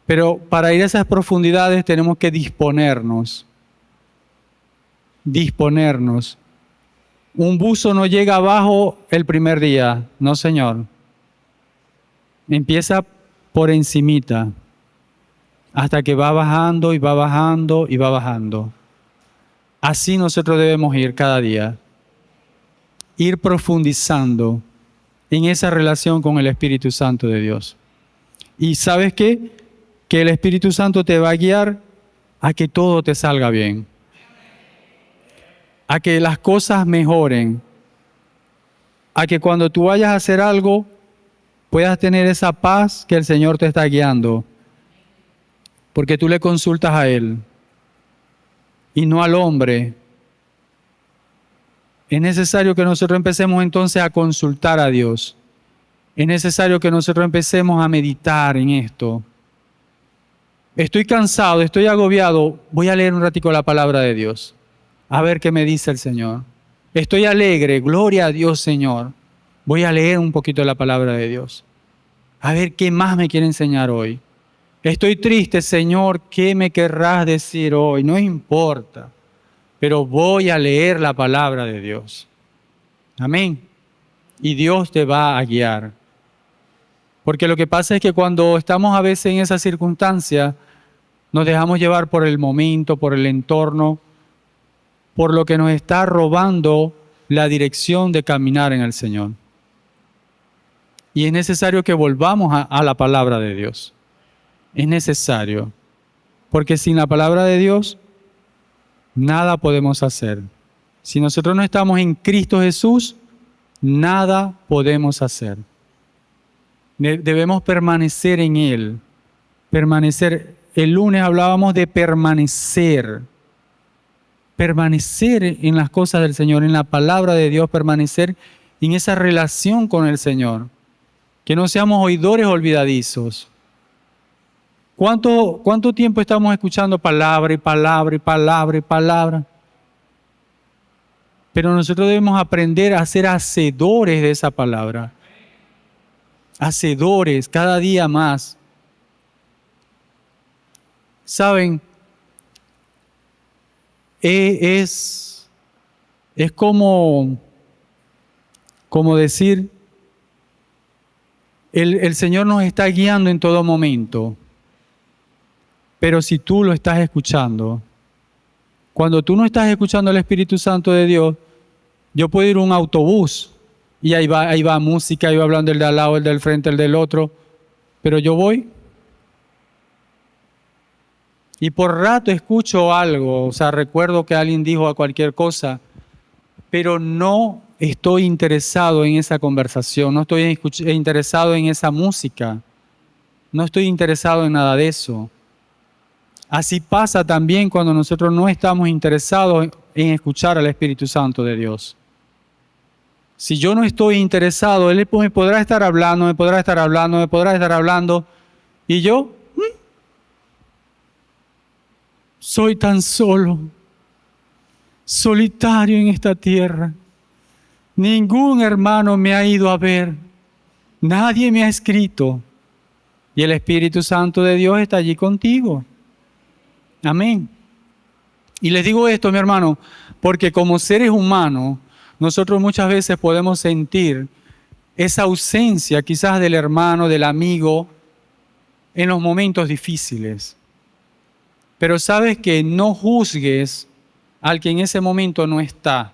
Speaker 1: Pero para ir a esas profundidades tenemos que disponernos. Disponernos. Un buzo no llega abajo el primer día, no señor. Empieza por encimita, hasta que va bajando y va bajando y va bajando. Así nosotros debemos ir cada día. Ir profundizando en esa relación con el Espíritu Santo de Dios. ¿Y sabes qué? Que el Espíritu Santo te va a guiar a que todo te salga bien. A que las cosas mejoren. A que cuando tú vayas a hacer algo, puedas tener esa paz que el Señor te está guiando. Porque tú le consultas a Él y no al hombre. Es necesario que nosotros empecemos entonces a consultar a Dios. Es necesario que nosotros empecemos a meditar en esto. Estoy cansado, estoy agobiado. Voy a leer un ratico la palabra de Dios. A ver qué me dice el Señor. Estoy alegre, gloria a Dios, Señor. Voy a leer un poquito la palabra de Dios. A ver qué más me quiere enseñar hoy. Estoy triste, Señor, ¿qué me querrás decir hoy? No importa, pero voy a leer la palabra de Dios. Amén. Y Dios te va a guiar. Porque lo que pasa es que cuando estamos a veces en esa circunstancia, nos dejamos llevar por el momento, por el entorno, por lo que nos está robando la dirección de caminar en el Señor. Y es necesario que volvamos a la palabra de Dios. Es necesario. Porque sin la palabra de Dios, nada podemos hacer. Si nosotros no estamos en Cristo Jesús, nada podemos hacer. Debemos permanecer en Él. Permanecer. El lunes hablábamos de permanecer. Permanecer en las cosas del Señor, en la palabra de Dios, permanecer en esa relación con el Señor. Que no seamos oidores olvidadizos. ¿Cuánto tiempo estamos escuchando palabra y palabra y palabra y palabra? Pero nosotros debemos aprender a ser hacedores de esa palabra. Hacedores, cada día más. ¿Saben? Es como decir, el Señor nos está guiando en todo momento. Pero si tú lo estás escuchando, cuando tú no estás escuchando al Espíritu Santo de Dios, yo puedo ir a un autobús y ahí va música, ahí va hablando el de al lado, el del frente, el del otro, pero yo voy y por rato escucho algo, o sea, recuerdo que alguien dijo a cualquier cosa, pero no estoy interesado en esa conversación, no estoy interesado en esa música, no estoy interesado en nada de eso. Así pasa también cuando nosotros no estamos interesados en escuchar al Espíritu Santo de Dios. Si yo no estoy interesado, Él me podrá estar hablando, y yo soy tan solo, solitario en esta tierra. Ningún hermano me ha ido a ver, nadie me ha escrito, y el Espíritu Santo de Dios está allí contigo. Amén. Y les digo esto, mi hermano, porque como seres humanos, nosotros muchas veces podemos sentir esa ausencia quizás del hermano, del amigo, en los momentos difíciles. Pero sabes que no juzgues al que en ese momento no está,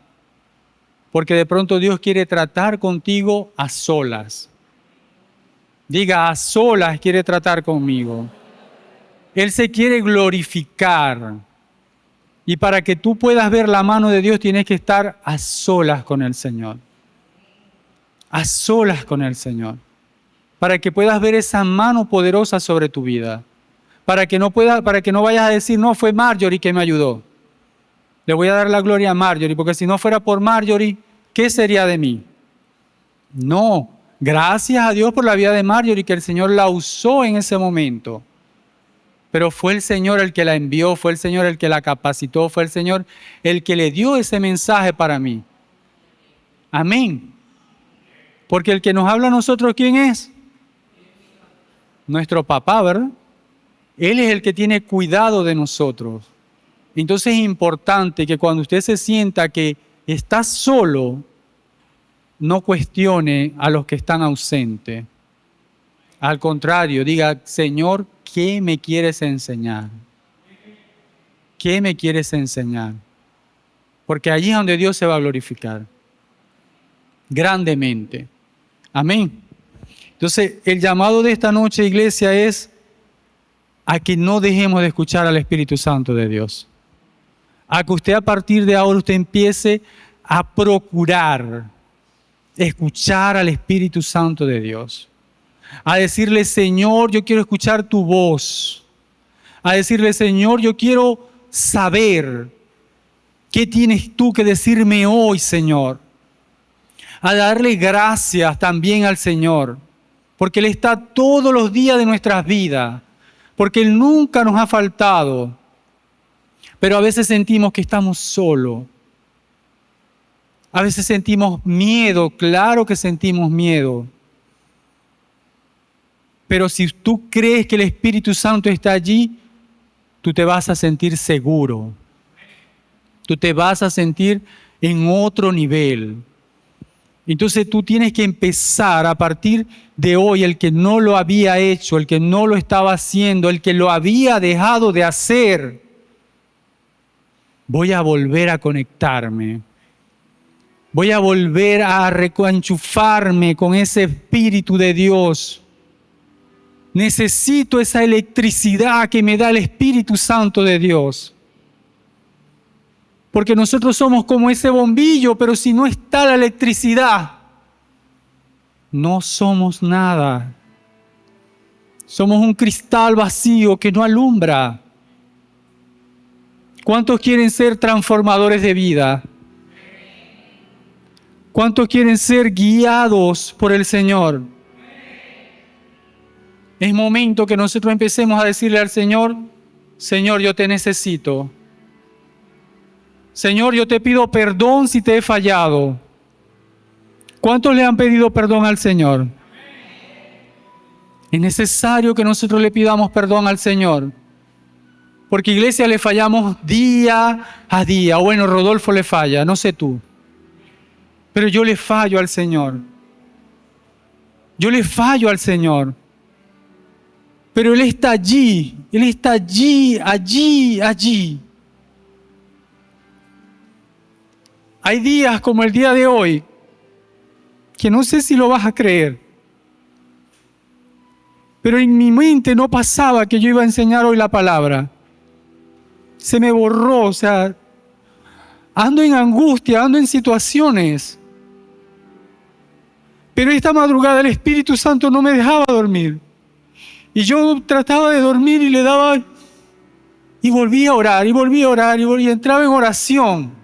Speaker 1: porque de pronto Dios quiere tratar contigo a solas. Diga, a solas quiere tratar conmigo. Él se quiere glorificar. Y para que tú puedas ver la mano de Dios, tienes que estar a solas con el Señor. A solas con el Señor. Para que puedas ver esa mano poderosa sobre tu vida. Para que no vayas a decir, no, fue Marjorie que me ayudó. Le voy a dar la gloria a Marjorie, porque si no fuera por Marjorie, ¿qué sería de mí? No, gracias a Dios por la vida de Marjorie, que el Señor la usó en ese momento. Pero fue el Señor el que la envió, fue el Señor el que la capacitó, fue el Señor el que le dio ese mensaje para mí. Amén. Porque el que nos habla a nosotros, ¿quién es? Nuestro papá, ¿verdad? Él es el que tiene cuidado de nosotros. Entonces es importante que cuando usted se sienta que está solo, no cuestione a los que están ausentes. Al contrario, diga, Señor, ¿qué me quieres enseñar? ¿Qué me quieres enseñar? Porque allí es donde Dios se va a glorificar. Grandemente. Amén. Entonces, el llamado de esta noche, iglesia, es a que no dejemos de escuchar al Espíritu Santo de Dios. A que usted a partir de ahora usted empiece a procurar escuchar al Espíritu Santo de Dios. A decirle, Señor, yo quiero escuchar tu voz. A decirle, Señor, yo quiero saber qué tienes tú que decirme hoy, Señor. A darle gracias también al Señor, porque Él está todos los días de nuestras vidas, porque Él nunca nos ha faltado. Pero a veces sentimos que estamos solos. A veces sentimos miedo, claro que sentimos miedo. Pero si tú crees que el Espíritu Santo está allí, tú te vas a sentir seguro. Tú te vas a sentir en otro nivel. Entonces tú tienes que empezar a partir de hoy, el que no lo había hecho, el que no lo estaba haciendo, el que lo había dejado de hacer. Voy a volver a conectarme. Voy a volver a enchufarme con ese Espíritu de Dios. Necesito esa electricidad que me da el Espíritu Santo de Dios. Porque nosotros somos como ese bombillo, pero si no está la electricidad, no somos nada. Somos un cristal vacío que no alumbra. ¿Cuántos quieren ser transformadores de vida? ¿Cuántos quieren ser guiados por el Señor? Es momento que nosotros empecemos a decirle al Señor, Señor, yo te necesito. Señor, yo te pido perdón si te he fallado. ¿Cuántos le han pedido perdón al Señor? Es necesario que nosotros le pidamos perdón al Señor. Porque iglesia le fallamos día a día. Bueno, Rodolfo le falla, no sé tú. Pero yo le fallo al Señor. Yo le fallo al Señor. Pero Él está allí. Él está allí, allí, allí. Hay días como el día de hoy que no sé si lo vas a creer. Pero en mi mente no pasaba que yo iba a enseñar hoy la palabra. Se me borró, o sea, ando en angustia, ando en situaciones. Pero esta madrugada el Espíritu Santo no me dejaba dormir. Y yo trataba de dormir y le daba, y volvía a orar, y volvía a orar, y entraba en oración.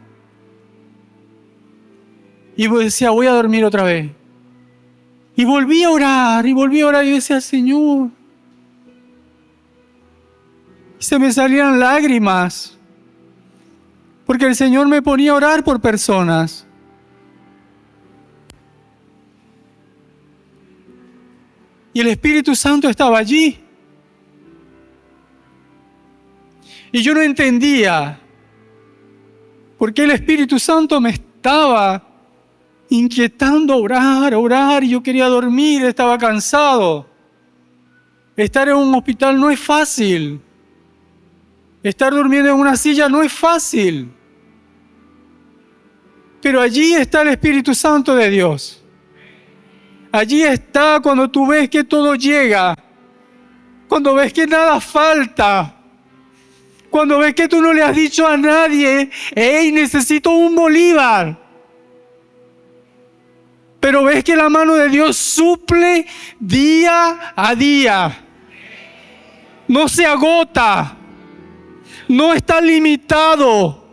Speaker 1: Y decía, voy a dormir otra vez. Y volví a orar, y decía, Señor. Y se me salían lágrimas. Porque el Señor me ponía a orar por personas. Y el Espíritu Santo estaba allí. Y yo no entendía por qué el Espíritu Santo me estaba inquietando a orar, y yo quería dormir, estaba cansado. Estar en un hospital no es fácil. Estar durmiendo en una silla no es fácil. Pero allí está el Espíritu Santo de Dios. Allí está cuando tú ves que todo llega. Cuando ves que nada falta. Cuando ves que tú no le has dicho a nadie, hey, necesito un Bolívar. Pero ves que la mano de Dios suple día a día. No se agota. No está limitado.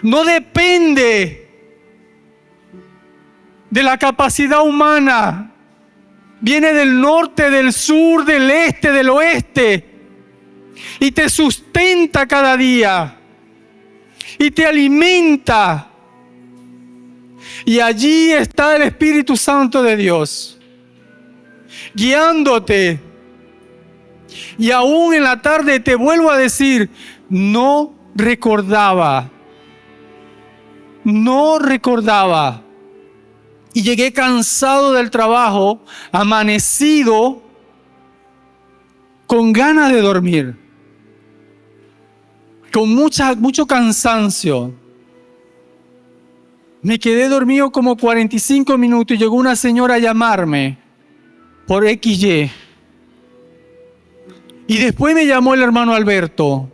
Speaker 1: No depende de la capacidad humana. Viene del norte, del sur, del este, del oeste. Y te sustenta cada día. Y te alimenta. Y allí está el Espíritu Santo de Dios, guiándote. Y aún en la tarde te vuelvo a decir, no recordaba. Y llegué cansado del trabajo, amanecido, con ganas de dormir, con mucho cansancio. Me quedé dormido como 45 minutos y llegó una señora a llamarme por XY. Y después me llamó el hermano Alberto.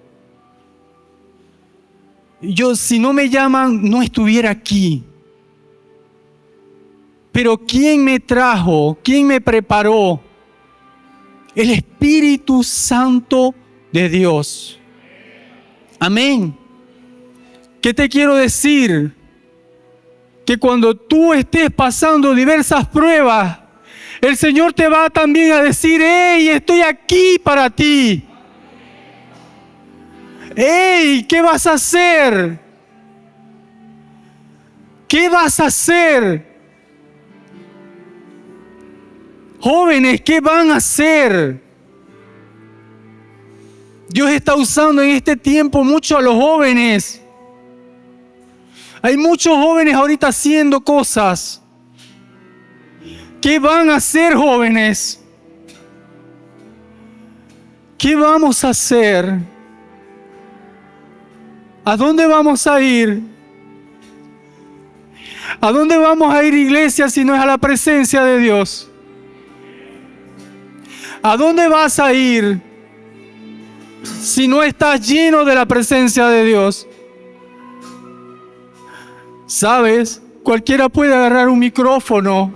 Speaker 1: Yo, si no me llaman, no estuviera aquí. Pero ¿quién me trajo? ¿Quién me preparó? El Espíritu Santo de Dios. Amén. ¿Qué te quiero decir? Que cuando tú estés pasando diversas pruebas, el Señor te va también a decir, hey, estoy aquí para ti. Hey, ¿qué vas a hacer? ¿Qué vas a hacer? Jóvenes, ¿qué van a hacer? Dios está usando en este tiempo mucho a los jóvenes. Hay muchos jóvenes ahorita haciendo cosas. ¿Qué van a hacer, jóvenes? ¿Qué vamos a hacer? ¿A dónde vamos a ir? ¿A dónde vamos a ir, iglesia, si no es a la presencia de Dios? ¿A dónde vas a ir si no estás lleno de la presencia de Dios? ¿Sabes? Cualquiera puede agarrar un micrófono,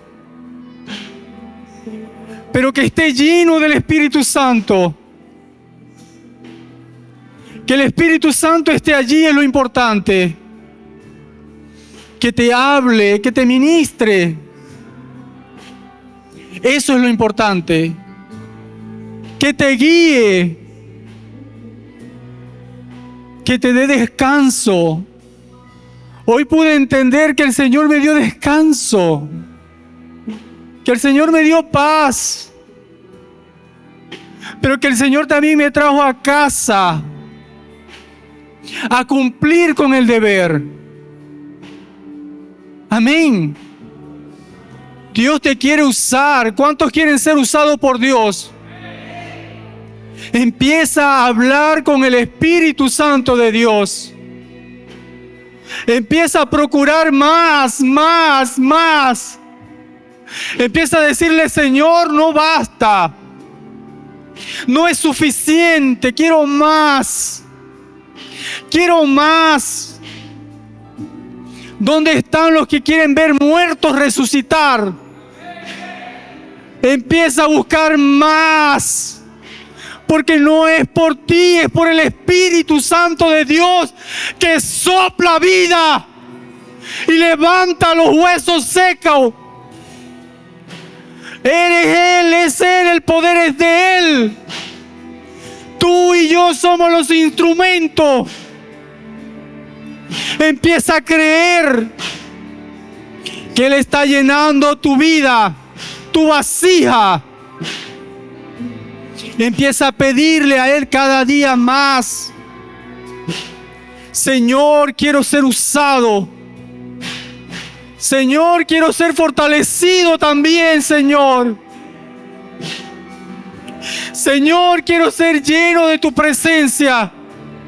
Speaker 1: pero que esté lleno del Espíritu Santo. Que el Espíritu Santo esté allí es lo importante. Que te hable, que te ministre. Eso es lo importante. Que te guíe. Que te dé descanso. Hoy pude entender que el Señor me dio descanso. Que el Señor me dio paz. Pero que el Señor también me trajo a casa a cumplir con el deber. Amén. Dios te quiere usar. ¿Cuántos quieren ser usados por Dios? Empieza a hablar con el Espíritu Santo de Dios. Empieza a procurar más. Empieza a decirle: Señor, no basta. No es suficiente. Quiero más. Quiero más. ¿Dónde están los que quieren ver muertos resucitar? Empieza a buscar más. Porque no es por ti, es por el Espíritu Santo de Dios que sopla vida y levanta los huesos secos. Eres Él, es Él, el poder es de Él. Tú y yo somos los instrumentos. Empieza a creer que Él está llenando tu vida, tu vasija. Empieza a pedirle a Él cada día más. Señor, quiero ser usado. Señor, quiero ser fortalecido también, Señor. Señor, quiero ser lleno de tu presencia.